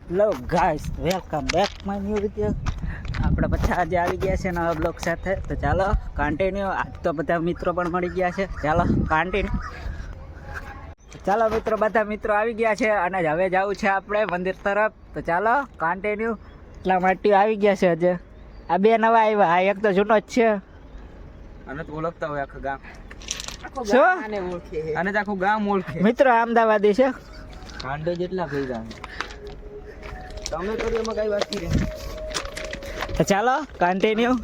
Hello guys, welcome back my new video. આપણે પછી આજે આવી ગયા છે નવા બ્લોગ સાથે. તો ચાલો કન્ટિન્યુ. આજ તો બધા મિત્રો પણ મળી ગયા છે. ચાલો કન્ટિન્યુ. ચાલો મિત્રો, બધા મિત્રો આવી ગયા છે અને હવે જવું છે આપણે મંદિર તરફ. તો ચાલો કન્ટિન્યુ. એટલા માટે આવી ગયા છે આજે. આ બે નવા આવ્યા, આ એક તો જૂનો જ છે. અને તો ઓળખતા હોય આખા ગામ. શું? અને તો આખું ગામ ઓળખે. મિત્રો અમદાવાદી છે. કાંડો જેટલા ભેગા તમે કરી એમાં કઈ વાત કરી. તો ચાલો કન્ટિન્યુ.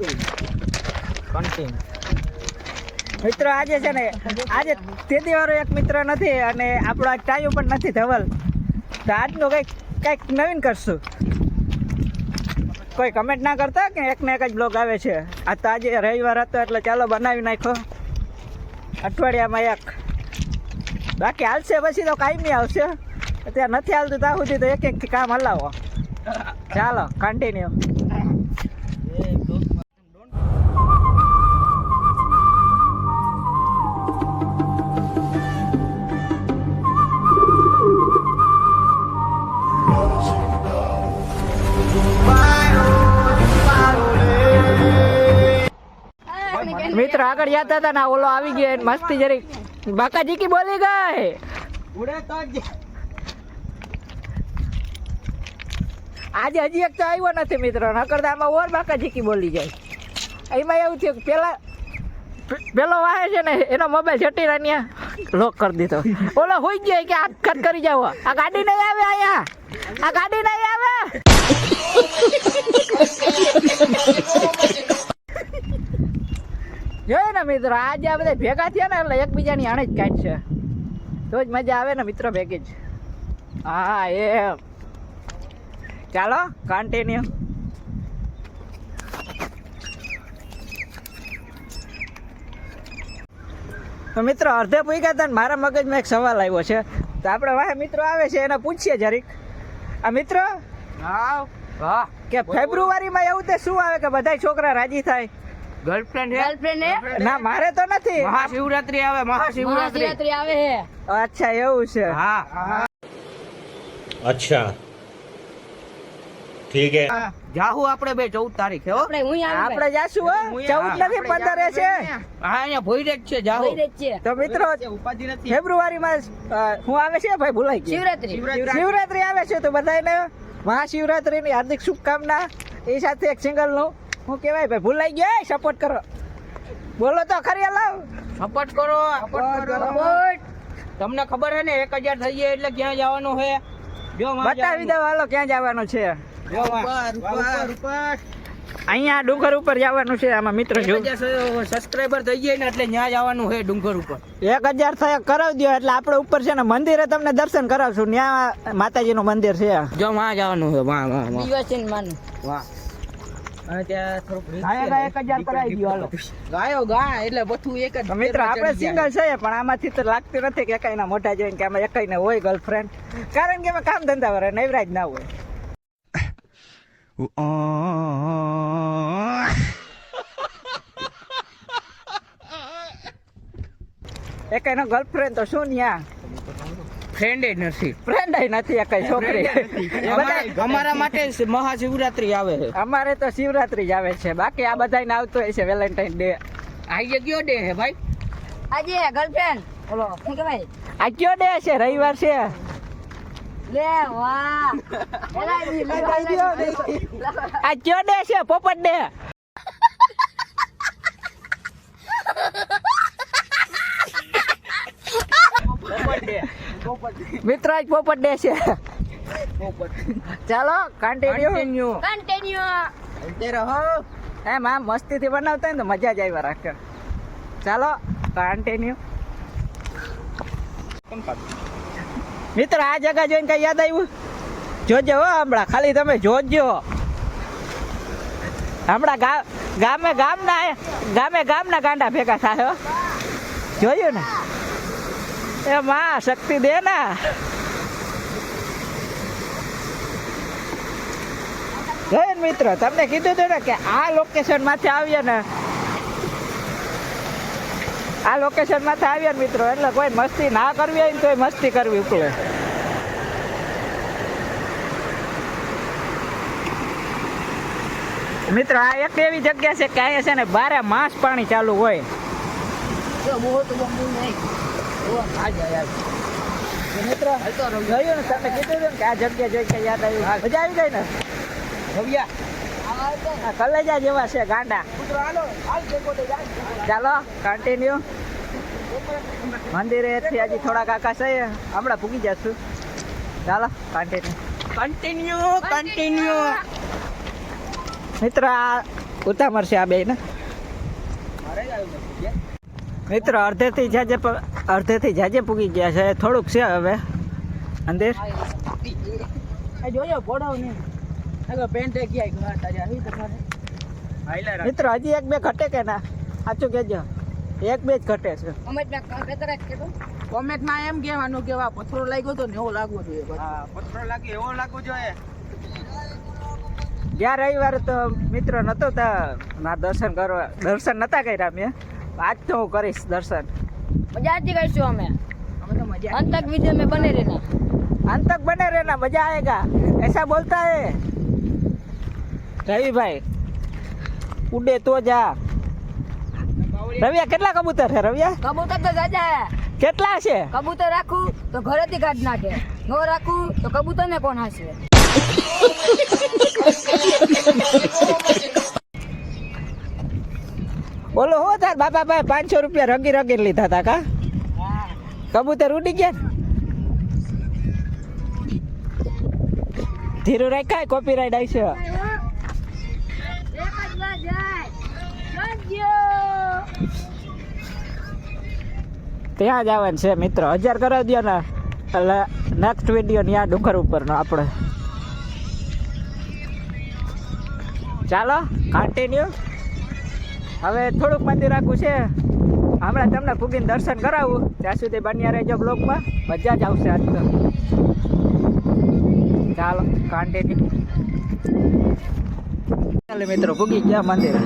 મિત્રો આજે છે ને, આજે તેદી વાળો એક મિત્ર નથી અને આપણો આજ ટાઈમ પણ નથી ધવલ. તો આજનું કંઈક નવીન કરશું. કોઈ કમેન્ટ ના કરતા કે એક ને એક જ બ્લોગ આવે છે. આ તો આજે રવિવાર હતો એટલે ચાલો બનાવી નાખો અઠવાડિયામાં એક. બાકી હાલશે પછી તો કાયમી આવશે. અત્યારે નથી હાલતું ત્યાં સુધી તો એક એકથી કામ હલાવો. ચાલો કન્ટિન્યુ. મિત્રો આગળ યાદ હતા ને, ઓલો આવી ગયો મસ્તી જરી બાકાજી કી બોલી ગઈ. આજે હજી એક તો આવ્યો નથી મિત્રો, નકર આમાં ઓર બાકાજી કી બોલી જાય. એમાં એવું થયું કે પેલો વાહે છે ને એનો મોબાઈલ છટીને ત્યાં લોક કરી દીધો. ઓલો હોઈ ગયો કે હાથ કરી જાવ, આ ગાડી નહીં આવે, અહીંયા આ ગાડી નહીં આવે. જોયે ને મિત્રો, આજે આ બધા ભેગા થયા ને એટલે એકબીજાની આણે જ કાઢશે તો જ મજા આવે ને મિત્રો ભેગી જ. હા એમ. ચાલો કન્ટિન્યુ. તો મિત્રો અડધે પૂછ્યા હતા ને મારા મગજમાં એક સવાલ આવ્યો છે. તો આપણે વાહ મિત્રો આવે છે એને પૂછીએ જરીક. આ મિત્રો હા કે ફેબ્રુઆરીમાં એવું તે શું આવે કે બધા છોકરા રાજી થાય? ગર્લફ્રેન્ડ ના મારે તો નથી. મહાશિવરાત્રી આવે. મહાશિવરાત્રી આવે હે. અચ્છા એવું છે. હા अच्छा ठीक है. જાહુ આપણે બે 14 તારીખે હો. આપણે જાશું હો. 14 નથી 15 છે. હા અહીંયા ભોઈરે જ છે. જાહુ તો મિત્રો ફેબ્રુઆરીમાં હું આવે છે ભાઈ, ભૂલાઈ ગયું. શિવરાત્રી આવે છે. તો બધાને મહાશિવરાત્રીની હાર્દિક શુભકામના. એ સાથે એક સિંગલ નું હું કહેવાય ભાઈ, ભૂલાઈ ગયા. સપોર્ટ કરો, બોલો તો ખરી. લાવ સપોર્ટ કરો. તમને ખબર હે ને 1000 થઈ જાય એટલે ક્યાં જવાનું છે? જો બતાવી દો હાલો ક્યાં જવાનું છે. અહીંયા ડુંગર ઉપર જવાનું છે. આમાં મિત્રો જો સબસ્ક્રાઇબર થઈ જાય ને એટલે ત્યાં જવાનું છે ડુંગર ઉપર. 1000 થયા કરાવી દો એટલે આપણે ઉપર છે ને મંદિરે તમને દર્શન કરાવશું. ત્યાં માતાજીનું મંદિર છે. જો માં જવાનું છે. વાહ વાહ વાહ વાહ. અને ત્યાં થોડુંક 1000 કરાવી દો હાલો. ગાયો ગા એટલે બધું એક જ. મિત્રો આપણે સિંગલ છે પણ આમાંથી તો લાગતું નથી કે એકાઈના મોઢા જોઈને કે આમાં એકાઈને હોય ગર્લફ્રેન્ડ. કારણ કે એમાં કામ ધંધા વાળા નવરાજ ના હોય. એકાઈનો ગર્લફ્રેન્ડ તો શું ન્યા ફ્રેન્ડ નથી. ફ્રેન્ડ નથી એકાઈ છોકરી. અમારા માટે મહાશિવરાત્રી આવે છે. અમારે તો શિવરાત્રી જ આવે છે. બાકી આ બધાને આવતો હોય છે વેલેન્ટાઇન ડે. આજે કયો ડે છે ભાઈ? આજે ગર્લફ્રેન્ડ બોલો શું કહેવાય? આ કયો ડે છે? રવિવાર છે. લે વાહ. આ કયો ડે છે? પોપટ ડે. મિત્રો આજ પોપટ ડે છે. ચાલો કન્ટિન્યુ. એમ આમ મસ્તીથી બનાવતા હોય ને તો મજા જ આવ્યા રાખે. ચાલો કન્ટિન્યુ. મિત્રો આ જગા જોઈને કઈ યાદ આવ્યું? જોજો હો હમણાં, ખાલી તમે જોજો. હમણાં ગામે ગામના ગાંડા ભેગા થાય હો. જોયું ને? એ માં શક્તિ દે ના. મિત્રો તમને કીધું હતું ને કે આ લોકેશન માંથી આવીએ ને આ લોકેશન માંથી આવ્યા મિત્રો, એટલે કોઈ મસ્તી ના કરવી હોય ને તોય મસ્તી કરવી પડે. મિત્રો આ એક એવી જગ્યા છે કે અહીંયા છે ને 12 માસ પાણી ચાલુ હોય. જો બહુ તો બહુ નહીં. ઓ આજા યાર. મિત્રો જોયું ને તમે કીધું હતું ને કે આ જગ્યા જોઈ કે યાદ આવી મજા આવી ગઈ ને આ તો આ કલેજા જેવા છે ગાંડા. ચાલો કન્ટિન્યુ મંદિરેથી હજી થોડાક આકાશ છે હમણાં પૂગી જશું. ચાલો કન્ટિન્યુ મિત્ર આ ઉતામર છે આ બે ને મિત્ર અડધેથી જાજે પૂગી ગયા છે થોડુંક છે હવે અંદર. જોયો પોડાવ નહીં પેન્ટ મિત્ર હજી એક બે ઘટે કે ના સાચું કહેજો એક બે જ ઘટે છે. કોમેન્ટમાં એમ કહેવાનું કે આ પથ્થરો લાગ્યો તો ને એવો લાગવો જોઈએ. પથ્થરો લાગે એવો લાગવું જોઈએ. ગયા રવિવારે તો મિત્ર નતો ના દર્શન નતા કર્યા મેં. આજ તો હું કરીશ દર્શન. મજાથી કરીશું અમે તો મજા અંતક વિડીયો में बने रहना. अंत तक बने रहना मजा आएगा ऐसा बोलता है रवि भाई. उड़े तो जा. રવિયા કેટલા કબૂતર છે રવિયા? કબૂતર તો જાજા હે. કેટલા છે? કબૂતર રાખું તો ઘરેથી કાઢ નાખે, નો રાખું તો કબૂતરને કોણ હશે? બોલો હો તાર બાપા ભાઈ 500 રૂપિયા રગી રગી લીધા હતા કા? કબૂતર ઉડી ગયા. ધીરું રાખાય કોપીરાઈટ આવશે. ત્યાં જવાનું છે મિત્રો 1000 કરાવી દો ને એટલે નેક્સ્ટ વિડીયો ત્યાં ડુંગર ઉપરનો આપણે. ચાલો કન્ટિન્યુ. હવે થોડુંક મંદિર આખું છે હમણાં તમને પૂગીને દર્શન કરાવું ત્યાં સુધી બન્યા રહેજો બ્લોગમાં મજા જ આવશે આજ તો. ચાલો કન્ટિન્યુ. ચાલો મિત્રો પૂગી ગયા મંદિર.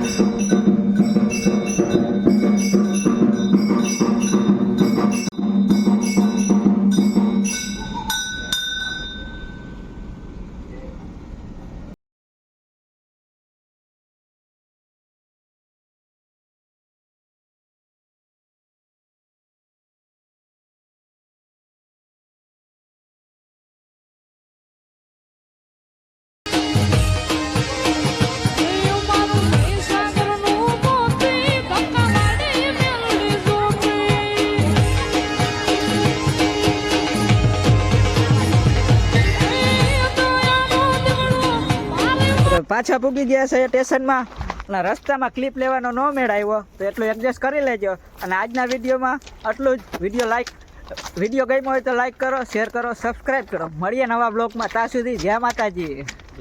પાછા પૂગી ગયા છે સ્ટેશનમાં અને રસ્તામાં ક્લિપ લેવાનો ન મેળ આવ્યો તો એટલું એડજસ્ટ કરી લેજો. અને આજના વિડીયોમાં આટલું જ. વિડીયો ગમ્યો હોય તો લાઈક કરો, શેર કરો, સબસ્ક્રાઈબ કરો. મળીએ નવા બ્લોગમાં. ત્યાં સુધી જય માતાજી.